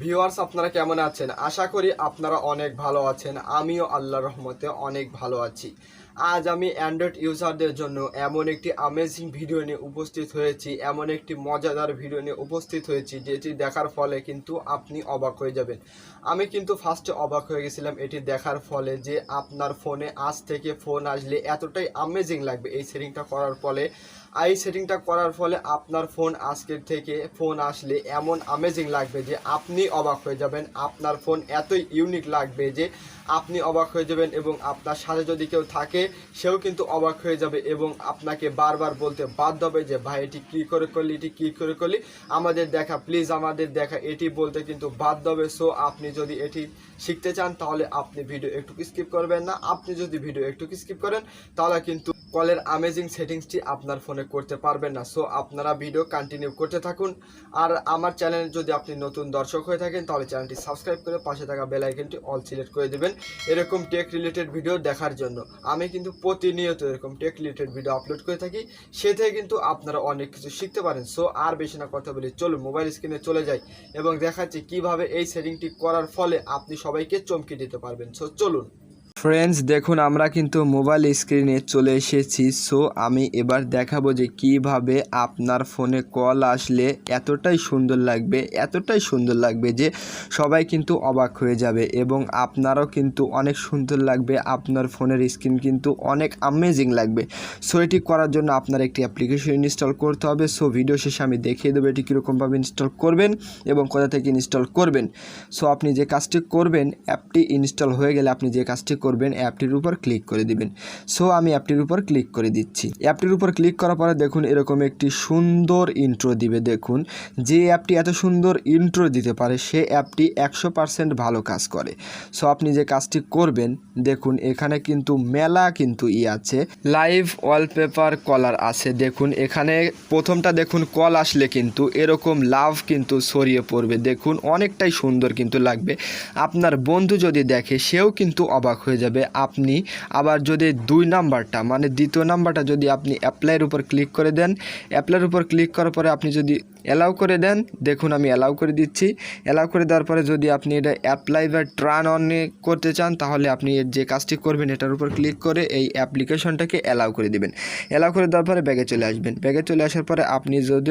Viewers আপনারা কেমন আছেন? আশা করি আপনারা অনেক ভালো আছেন। আমিও আল্লাহর রহমতে অনেক ভালো আছি। আজ আমি অ্যান্ড্রয়েড ইউজারদের জন্য এমন একটি অ্যামেজিং ভিডিও নিয়ে উপস্থিত হয়েছি, এমন একটি মজাদার ভিডিও নিয়ে উপস্থিত হয়েছি যেটি দেখার ফলে কিন্তু আপনি অবাক হয়ে যাবেন। আমি কিন্তু ফার্স্টে অবাক হয়ে গেছিলাম এটি দেখার ফলে যে আপনার ফোনে আজ থেকে ফোন আসলে এতটাই অ্যামেজিং লাগবে এই সেটিংটা করার ফলে। এই সেটিংটা করার ফলে আপনার ফোন আজকের থেকে ফোন আসলে এমন অ্যামেজিং লাগবে যে আপনি অবাক হয়ে যাবেন। আপনার ফোন এতই ইউনিক লাগবে যে আপনি অবাক হয়ে যাবেন এবং আপনার সাথে যদি কেউ থাকে সেও কিন্তু অবাক হয়ে যাবে এবং আপনাকে বারবার বলতে বাধ্য হবে যে ভাই এটি কী করে করলি, এটি কী করে করলি, আমাদের দেখা, প্লিজ আমাদের দেখা, এটি বলতে কিন্তু বাধ্য হবে। সো আপনি যদি এটি শিখতে চান তাহলে আপনি ভিডিও একটু স্কিপ করবেন না। আপনি যদি ভিডিও একটু স্কিপ করেন তাহলে কিন্তু কলের অ্যামেজিং সেটিংসটি আপনার ফোনে করতে পারবেন না। সো আপনারা ভিডিও কন্টিনিউ করতে থাকুন। আর আমার চ্যানেলে যদি আপনি নতুন দর্শক হয়ে থাকেন তাহলে চ্যানেলটি সাবস্ক্রাইব করে পাশে থাকা বেল আইকনটি অল সিলেক্ট করে দেবেন এরকম টেক রিলেটেড ভিডিও দেখার জন্য। আমি কিন্তু প্রতিনিয়ত এরকম টেক রিলেটেড ভিডিও আপলোড করে থাকি, সে থেকে কিন্তু আপনারা অনেক কিছু শিখতে পারেন। সো আর বেশি না কথা বলি, চলুন মোবাইল স্ক্রিনে চলে যাই এবং দেখাচ্ছি কিভাবে এই সেটিংটি করার ফলে আপনি সবাইকে চমকে দিতে পারবেন। সো চলুন ফ্রেন্ডস, দেখুন আমরা কিন্তু মোবাইল স্ক্রিনে চলে এসেছি। সো আমি এবার দেখাবো যে কিভাবে আপনার ফোনে কল আসলে এতটাই সুন্দর লাগবে যে সবাই কিন্তু অবাক হয়ে যাবে এবং আপনারও কিন্তু অনেক সুন্দর লাগবে, আপনার ফোনের স্ক্রিন কিন্তু অনেক অ্যামেজিং লাগবে। সো এটি করার জন্য আপনার একটি অ্যাপ্লিকেশন ইনস্টল করতে হবে। সো ভিডিও শেষে আমি দেখিয়ে দেবো এটি কীরকমভাবে ইনস্টল করবেন এবং কোথা থেকে ইনস্টল করবেন। সো আপনি যে কাজটি করবেন, অ্যাপটি ইনস্টল হয়ে গেলে আপনি যে কাজটি করবেন, অ্যাপটির উপর ক্লিক করে দিবেন। সো আমি অ্যাপটির উপর ক্লিক করে দিচ্ছি। অ্যাপটির উপর ক্লিক করার পরে দেখুন এরকম একটি সুন্দর ইন্ট্রো দিবে। দেখুন যে অ্যাপটি এত সুন্দর ইন্ট্রো দিতে পারে সে অ্যাপটি 100% ভালো কাজ করে। সো আপনি যে কাজটি করবেন, দেখুন এখানে কিন্তু মেলা কিন্তু আছে, লাইভ ওয়ালপেপার কলার আছে। দেখুন এখানে প্রথমটা দেখুন কল আসলে কিন্তু এরকম লাভ কিন্তু ছড়িয়ে পড়বে। দেখুন অনেকটাই সুন্দর কিন্তু লাগবে। আপনার বন্ধু যদি দেখে সেও কিন্তু অবাক হয়ে যাবে। আপনি আবার যদি দ্বিতীয় নাম্বারটা যদি আপনি অ্যাপ্লাইয়ের উপর ক্লিক করে দেন, অ্যাপ্লাইয়ের উপর ক্লিক করার পরে আপনি যদি অ্যালাউ করে দেন, দেখুন আমি অ্যালাউ করে দিচ্ছি। অ্যালাউ করে দেওয়ার পরে যদি আপনি এটা অ্যাপ্লাই বা টার্ন অন করতে চান তাহলে আপনি যে কাজটি করবেন এটার উপর ক্লিক করে এই অ্যাপ্লিকেশনটাকে অ্যালাউ করে দিবেন। অ্যালাউ করে দেওয়ার পরে ব্যাগে চলে আসবেন। ব্যাগে চলে আসার পরে আপনি যদি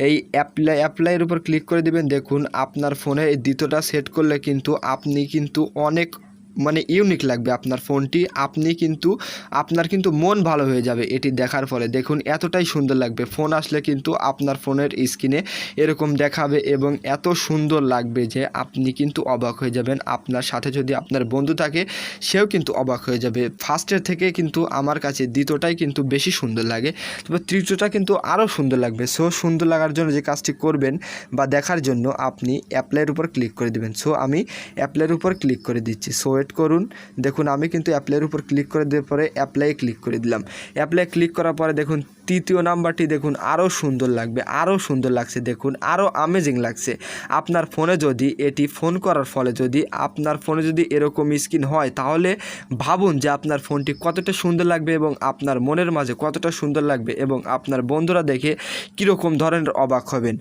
এই অ্যাপ্লাইয়ের উপর ক্লিক করে দিবেন, দেখুন আপনার ফোনে এই দ্বিতীয়টা সেট করলে কিন্তু আপনি কিন্তু অনেক ইউনিক লাগবে আপনার ফোনটি। আপনার কিন্তু মন ভালো হয়ে যাবে এটি দেখার ফলে। দেখুন এতটাই সুন্দর লাগবে, ফোন আসলে কিন্তু আপনার ফোনের স্ক্রিনে এরকম দেখাবে এবং এত সুন্দর লাগবে যে আপনি কিন্তু অবাক হয়ে যাবেন। আপনার সাথে যদি আপনার বন্ধু থাকে সেও কিন্তু অবাক হয়ে যাবে। ফার্স্টের থেকে কিন্তু আমার কাছে দ্বিতীয়টাই কিন্তু বেশি সুন্দর লাগে, তবে তৃতীয়টা কিন্তু আরও সুন্দর লাগবে। সো সুন্দর লাগার জন্য যে কাজটি করবেন বা দেখার জন্য আপনি অ্যাপ্লাইয়ের উপর ক্লিক করে দেবেন। সো আমি অ্যাপ্লাইয়ের উপর ক্লিক করে দিচ্ছি। সো করুন, দেখুন আমি কিন্তু অ্যাপ্লাইয়ের উপর ক্লিক করে দেওয়ার পরে অ্যাপ্লাই ক্লিক করে দিলাম। অ্যাপ্লাই ক্লিক করার পরে দেখুন তৃতীয় নাম্বারটি দেখুন আরও সুন্দর লাগবে, আরও সুন্দর লাগছে, দেখুন আরও অ্যামেজিং লাগছে। আপনার ফোনে যদি এটি ফোন করার ফলে যদি আপনার ফোনে যদি এরকম স্ক্রিন হয় তাহলে ভাবুন যে আপনার ফোনটি কতটা সুন্দর লাগবে এবং আপনার মনের মাঝে কতটা সুন্দর লাগবে এবং আপনার বন্ধুরা দেখে কীরকম ধরনের অবাক হবেন।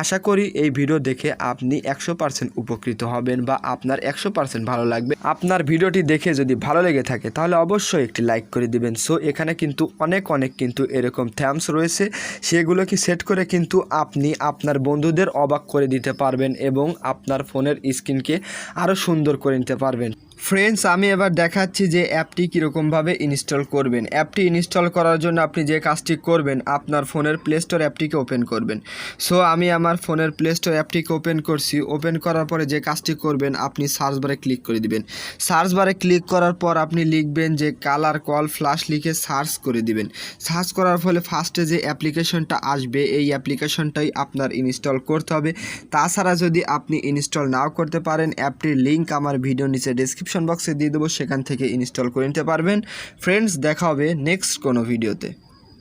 আশা করি এই ভিডিও দেখে আপনি 100% উপকৃত হবেন বা আপনার 100% ভালো লাগবে। আপনার ভিডিওটি দেখে যদি ভালো লেগে থাকে তাহলে অবশ্যই একটি লাইক করে দিবেন। সো এখানে কিন্তু অনেক কিন্তু এরকম থ্যামস রয়েছে, সেগুলোকে সেট করে কিন্তু আপনি আপনার বন্ধুদের অবাক করে দিতে পারবেন এবং আপনার ফোনের স্ক্রিনকে আরও সুন্দর করে নিতে পারবেন। ফ্রেন্ডস, আমি এবার দেখাচ্ছি যে অ্যাপটি কীরকমভাবে ইনস্টল করবেন। অ্যাপটি ইনস্টল করার জন্য আপনি যে কাজটি করবেন, আপনার ফোনের প্লে স্টোর অ্যাপটিকে ওপেন করবেন। সো আমি আমার ফোনের প্লে স্টোর অ্যাপটিকে ওপেন করছি। ওপেন করার পরে যে কাজটি করবেন আপনি সার্চ বারে ক্লিক করে দিবেন। সার্চ বারে ক্লিক করার পর আপনি লিখবেন যে কালার কল ফ্ল্যাশ, লিখে সার্চ করে দিবেন। সার্চ করার ফলে ফার্স্টে যে অ্যাপ্লিকেশনটা আসবে এই অ্যাপ্লিকেশনটাই আপনার ইনস্টল করতে হবে। তাছাড়া যদি আপনি ইনস্টল নাও করতে পারেন, অ্যাপটির লিঙ্ক আমার ভিডিও নিচে ডেসক্রিপশন বক্সে দিয়ে দেবো, সেখান থেকে ইনস্টল করে নিতে পারবেন। ফ্রেন্ডস, দেখা হবে নেক্সট কোনো ভিডিওতে।